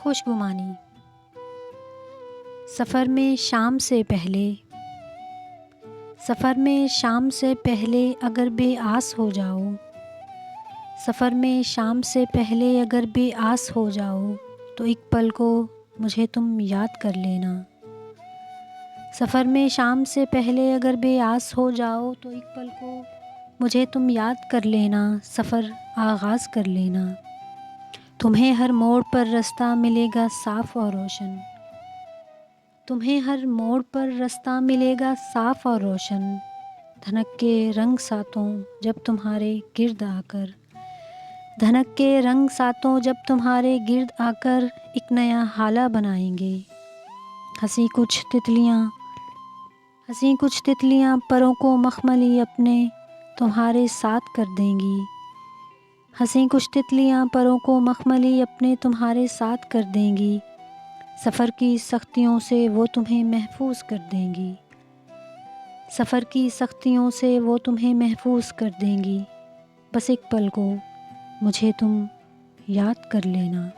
खुशगुमानी। सफ़र में शाम से पहले, सफ़र में शाम से पहले अगर बेआस हो जाओ, सफ़र में शाम से पहले अगर बेआस हो जाओ तो एक पल को मुझे तुम याद कर लेना। सफ़र में शाम से पहले अगर बेआस हो जाओ तो एक पल को मुझे तुम याद कर लेना, सफ़र आगाज़ कर लेना। तुम्हें हर मोड़ पर रास्ता मिलेगा साफ़ और रोशन, तुम्हें हर मोड़ पर रास्ता मिलेगा साफ़ और रोशन। धनक के रंग सातों जब तुम्हारे गिर्द आकर, धनक के रंग सातों जब तुम्हारे गिर्द आकर एक नया हाला बनाएंगे। हंसी कुछ तितलियाँ परों को मखमली अपने तुम्हारे साथ कर देंगी। हंसी कुछ तितलियाँ परों को मखमली अपने तुम्हारे साथ कर देंगी। सफ़र की सख्तियों से वो तुम्हें महफूज कर देंगी, सफ़र की सख्तियों से वो तुम्हें महफूज कर देंगी। बस एक पल को मुझे तुम याद कर लेना।